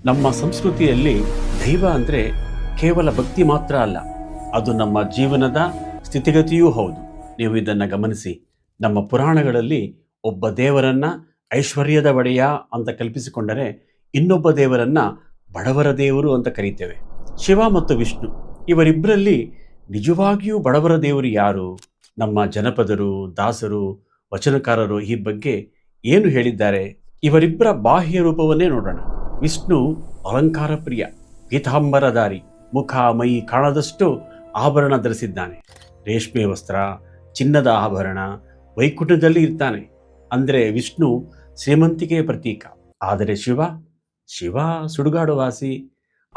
ನಮ್ಮ ಸಂಸ್ಕೃತಿಯಲ್ಲಿ ದೈವ ಅಂದರೆ ಕೇವಲ ಭಕ್ತಿ ಮಾತ್ರ ಅಲ್ಲ, ಅದು ನಮ್ಮ ಜೀವನದ ಸ್ಥಿತಿಗತಿಯೂ ಹೌದು. ನೀವು ಇದನ್ನು ಗಮನಿಸಿ, ನಮ್ಮ ಪುರಾಣಗಳಲ್ಲಿ ಒಬ್ಬ ದೇವರನ್ನ ಐಶ್ವರ್ಯದ ಒಡೆಯ ಅಂತ ಕಲ್ಪಿಸಿಕೊಂಡರೆ ಇನ್ನೊಬ್ಬ ದೇವರನ್ನ ಬಡವರ ದೇವರು ಅಂತ ಕರೀತೇವೆ. ಶಿವ ಮತ್ತು ವಿಷ್ಣು ಇವರಿಬ್ಬರಲ್ಲಿ ನಿಜವಾಗಿಯೂ ಬಡವರ ದೇವರು ಯಾರು? ನಮ್ಮ ಜನಪದರು, ದಾಸರು, ವಚನಕಾರರು ಈ ಬಗ್ಗೆ ಏನು ಹೇಳಿದ್ದಾರೆ? ಇವರಿಬ್ಬರ ಬಾಹ್ಯ ರೂಪವನ್ನೇ ನೋಡೋಣ. ವಿಷ್ಣು ಅಲಂಕಾರ ಪ್ರಿಯ, ಪೀತಾಂಬರಧಾರಿ, ಮುಖ ಮೈ ಕಾಣದಷ್ಟು ಆಭರಣ ಧರಿಸಿದ್ದಾನೆ. ರೇಷ್ಮೆ ವಸ್ತ್ರ, ಚಿನ್ನದ ಆಭರಣ, ವೈಕುಂಠದಲ್ಲಿ ಇರ್ತಾನೆ. ಅಂದರೆ ವಿಷ್ಣು ಶ್ರೀಮಂತಿಕೆಯ ಪ್ರತೀಕ. ಆದರೆ ಶಿವ ಸುಡುಗಾಡುವಾಸಿ.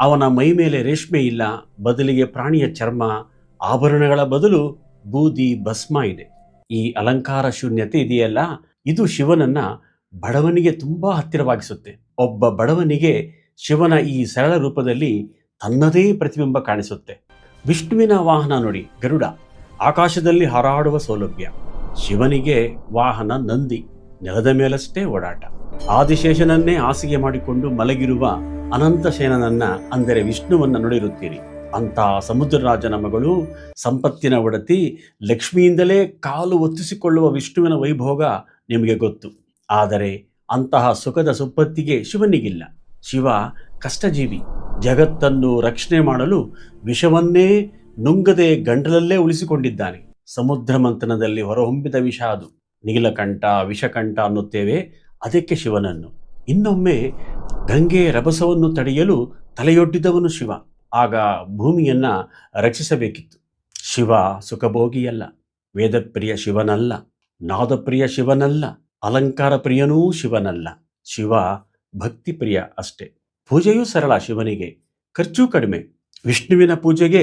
ಅವನ ಮೈ ಮೇಲೆ ರೇಷ್ಮೆ ಇಲ್ಲ, ಬದಲಿಗೆ ಪ್ರಾಣಿಯ ಚರ್ಮ, ಆಭರಣಗಳ ಬದಲು ಬೂದಿ ಭಸ್ಮ ಇದೆ. ಈ ಅಲಂಕಾರ ಶೂನ್ಯತೆ ಇದೆಯಲ್ಲ, ಇದು ಶಿವನನ್ನ ಬಡವನಿಗೆ ತುಂಬಾ ಹತ್ತಿರವಾಗಿಸುತ್ತೆ. ಒಬ್ಬ ಬಡವನಿಗೆ ಶಿವನ ಈ ಸರಳ ರೂಪದಲ್ಲಿ ತನ್ನದೇ ಪ್ರತಿಬಿಂಬ ಕಾಣಿಸುತ್ತೆ. ವಿಷ್ಣುವಿನ ವಾಹನ ನೋಡಿ, ಗರುಡ, ಆಕಾಶದಲ್ಲಿ ಹಾರಾಡುವ ಸೌಲಭ್ಯ. ಶಿವನಿಗೆ ವಾಹನ ನಂದಿ, ನೆಲದ ಮೇಲಷ್ಟೇ ಓಡಾಟ. ಆದಿಶೇಷನನ್ನೇ ಹಾಸಿಗೆ ಮಾಡಿಕೊಂಡು ಮಲಗಿರುವ ಅನಂತ ಶಯನನನ್ನ, ಅಂದರೆ ವಿಷ್ಣುವನ್ನ ನೋಡಿರುತ್ತೀರಿ. ಅಂತ ಸಮುದ್ರರಾಜನ ಮಗಳು, ಸಂಪತ್ತಿನ ಒಡತಿ, ಲಕ್ಷ್ಮಿಯಿಂದಲೇ ಕಾಲು ಒತ್ತಿಸಿಕೊಳ್ಳುವ ವಿಷ್ಣುವಿನ ವೈಭೋಗ ನಿಮಗೆ ಗೊತ್ತು. ಆದರೆ ಅಂತಹ ಸುಖದ ಸಂಪತ್ತಿಗೆ ಶಿವನಿಗಿಲ್ಲ. ಶಿವ ಕಷ್ಟಜೀವಿ. ಜಗತ್ತನ್ನು ರಕ್ಷಣೆ ಮಾಡಲು ವಿಷವನ್ನೇ ನುಂಗದೆ ಗಂಟಲಲ್ಲೇ ಉಳಿಸಿಕೊಂಡಿದ್ದಾನೆ. ಸಮುದ್ರ ಮಂಥನದಲ್ಲಿ ಹೊರಹೊಮ್ಮಿದ ವಿಷ ಅದು. ನೀಲಕಂಠ, ವಿಷಕಂಠ ಅನ್ನುತ್ತೇವೆ ಅದಕ್ಕೆ ಶಿವನನ್ನು. ಇನ್ನೊಮ್ಮೆ ಗಂಗೆ ರಭಸವನ್ನು ತಡೆಯಲು ತಲೆಯೊಡ್ಡಿದವನು ಶಿವ. ಆಗ ಭೂಮಿಯನ್ನ ರಕ್ಷಿಸಬೇಕಿತ್ತು. ಶಿವ ಸುಖಭೋಗಿಯಲ್ಲ, ವೇದಪ್ರಿಯ ಶಿವನಲ್ಲ, ನಾದಪ್ರಿಯ ಶಿವನಲ್ಲ, ಅಲಂಕಾರ ಪ್ರಿಯನೂ ಶಿವನಲ್ಲ. ಶಿವ ಭಕ್ತಿ ಪ್ರಿಯ ಅಷ್ಟೇ. ಪೂಜೆಯೂ ಸರಳ ಶಿವನಿಗೆ, ಖರ್ಚು ಕಡಿಮೆ. ವಿಷ್ಣುವಿನ ಪೂಜೆಗೆ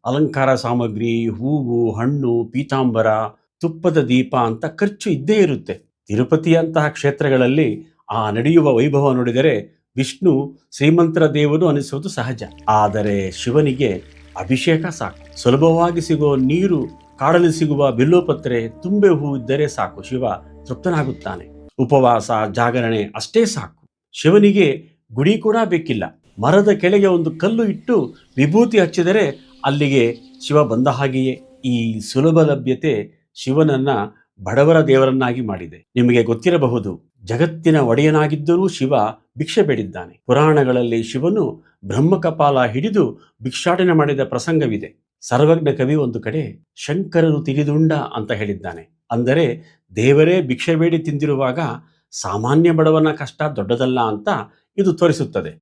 ಅಲಂಕಾರ ಸಾಮಗ್ರಿ, ಹೂವು, ಹಣ್ಣು, ಪೀತಾಂಬರ, ತುಪ್ಪದ ದೀಪ ಅಂತ ಖರ್ಚು ಇದ್ದೇ ಇರುತ್ತೆ. ತಿರುಪತಿಯಂತಹ ಕ್ಷೇತ್ರಗಳಲ್ಲಿ ಆ ನಡೆಯುವ ವೈಭವ ನೋಡಿದರೆ ವಿಷ್ಣು ಶ್ರೀಮಂತರ ದೇವರು ಅನಿಸುವುದು ಸಹಜ. ಆದರೆ ಶಿವನಿಗೆ ಅಭಿಷೇಕ ಸಾಕು. ಸುಲಭವಾಗಿ ಸಿಗುವ ನೀರು, ಕಾಡಲ್ಲಿ ಸಿಗುವ ಬಿಲ್ಲೋಪತ್ರೆ, ತುಂಬೆ ಹೂ ಇದ್ದರೆ ಸಾಕು, ಶಿವ ತೃಪ್ತನಾಗುತ್ತಾನೆ. ಉಪವಾಸ, ಜಾಗರಣೆ ಅಷ್ಟೇ ಸಾಕು. ಶಿವನಿಗೆ ಗುಡಿ ಕೂಡ ಬೇಕಿಲ್ಲ. ಮರದ ಕೆಳಗೆ ಒಂದು ಕಲ್ಲು ಇಟ್ಟು ವಿಭೂತಿ ಹಚ್ಚಿದರೆ ಅಲ್ಲಿಗೆ ಶಿವ ಬಂದ ಹಾಗೆಯೇ. ಈ ಸುಲಭ ಲಭ್ಯತೆ ಶಿವನನ್ನ ಬಡವರ ದೇವರನ್ನಾಗಿ ಮಾಡಿದೆ. ನಿಮಗೆ ಗೊತ್ತಿರಬಹುದು, ಜಗತ್ತಿನ ಒಡೆಯನಾಗಿದ್ದರೂ ಶಿವ ಭಿಕ್ಷೆ ಬೇಡಿದ್ದಾನೆ. ಪುರಾಣಗಳಲ್ಲಿ ಶಿವನು ಬ್ರಹ್ಮಕಪಾಲ ಹಿಡಿದು ಭಿಕ್ಷಾಟನೆ ಮಾಡಿದ ಪ್ರಸಂಗವಿದೆ. ಸರ್ವಜ್ಞ ಕವಿ ಒಂದು ಕಡೆ ಶಂಕರನು ತಿರಿದುಂಡ ಅಂತ ಹೇಳಿದ್ದಾನೆ. ಅಂದರೆ ದೇವರೇ ಭಿಕ್ಷೆ ಬೇಡಿ ತಿಂದಿರುವಾಗ ಸಾಮಾನ್ಯ ಬಡವನ ಕಷ್ಟ ದೊಡ್ಡದಲ್ಲ ಅಂತ ಇದು ತೋರಿಸುತ್ತದೆ.